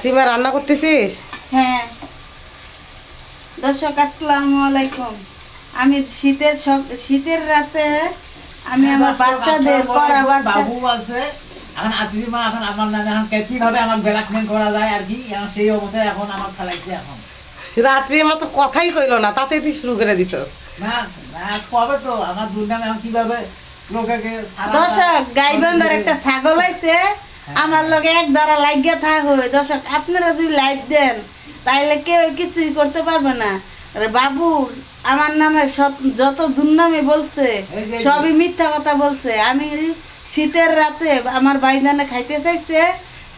রাত্রিমা রান্না করতেছিস? হ্যাঁ দর্শক আসসালামু আলাইকুম। আমি শীতের রাতে আমি আমার বাচ্চাদের করা বাচ্চা বাবু আছে এখন আত্মীয় এখন আমার নামে এখন কিভাবে আমার ব্ল্যাকমেল করা যায় আর কি সেই অবস্থায় এখন আমার ফেলাইছে এখন রাত্রিমা তো কথাই কইলো না, তাতে তুই শুরু করে দিছস। না না কবে তো আমার দুর্নামে এখন কিভাবে লোকেকে দর্শক গাইবান্ধার একটা ছাগল আছে আমার লগে এক দ্বারা লাগিয়ে থাক হই। দর্শক আপনারা যদি লাইভ দেন তাইলে কেউ কিছুই করতে পারবে না। আরে বাবু আমার নামে যত দুর্নামে বলছে সবই মিথ্যা কথা বলছে। আমি শীতের রাতে আমার বাইদানে খাইতে চাইছে,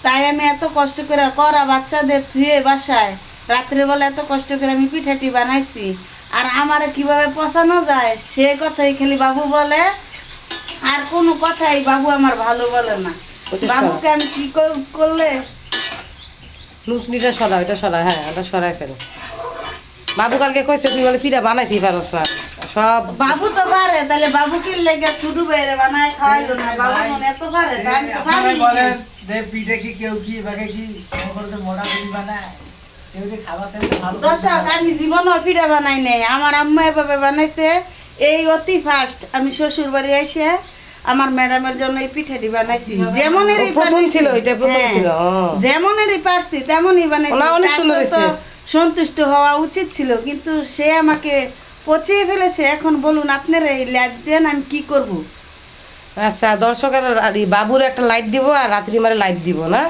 তাই আমি এত কষ্ট করে করা বাচ্চাদের ধুয়ে বাসায় রাত্রেবেলা এত কষ্ট করে আমি পিঠাটি বানাইছি। আর আমারে কিভাবে পচানো যায় সে কথাই খালি বাবু বলে, আর কোনো কথাই বাবু আমার ভালো বলে না। বাবুকে আমি কি করলে লুচনিটা সরা, ওইটা সরা, হ্যাঁ ওটা সরাই ফেলো। বাবু কালকে কইছে তুই বলে পিঠা বানাইতেই পারস না সব। বাবু তো পারে, তাহলে বাবু কি লেগে ছোট বাইরে বানায় খাওয়াইলো না? বাবু মনে এত পারে তাই আমি তো পারি না। বলেন যে পিঠে কি কেউ কি ভাগে কি মোটা পিঠি বানায় কেউ কি খাওয়াতে ভালো দর্শক আমি জীবনও পিঠা বানাই নাই, আমার আম্মা এভাবে বানাইছে। এই অতি ফার্স্ট আমি শ্বশুর বাড়ি এসে আমার ম্যাডামের জন্য এই পিঠাটি বানাইছি। যেমনেরই প্রথম ছিল, এটা প্রথম ছিল। যেমনেরই পারছি তেমনই বানাইছি। না, অনেক সুন্দর তারপর তো হয়েছে। সন্তুষ্ট হওয়া উচিত ছিল, কিন্তু সে আমাকে পচিয়ে ফেলেছে। এখন বলুন আপনারা এই লাইভ দেন আমি কি করব? আচ্ছা দর্শকের বাবুর একটা লাইট দিব আর রাত্রিমারে লাইট দিব না।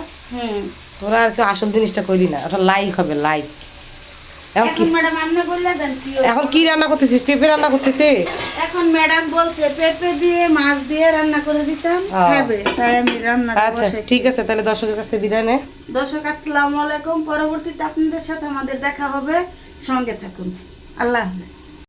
তোরা আর কি আসল জিনিসটা কইলি না, ওটা লাইক হবে, লাইক। এখন কি এখন ম্যাডাম আপনি বললে দেন কি হবে? এখন কি রান্না করতেছিস? পেঁপে রান্না করতেছে? এখন ম্যাডাম বলছে পেঁপে দিয়ে মাছ দিয়ে রান্না করে দিতাম, খাবে, তাই আমি রান্না আচ্ছা ঠিক আছে, তাহলে দর্শকের কাছ থেকে বিদায় নে। দর্শক আসসালামু আলাইকুম। পরবর্তীতে আপনাদের সাথে আমাদের দেখা হবে, সঙ্গে থাকুন। আল্লাহ হাফেজ।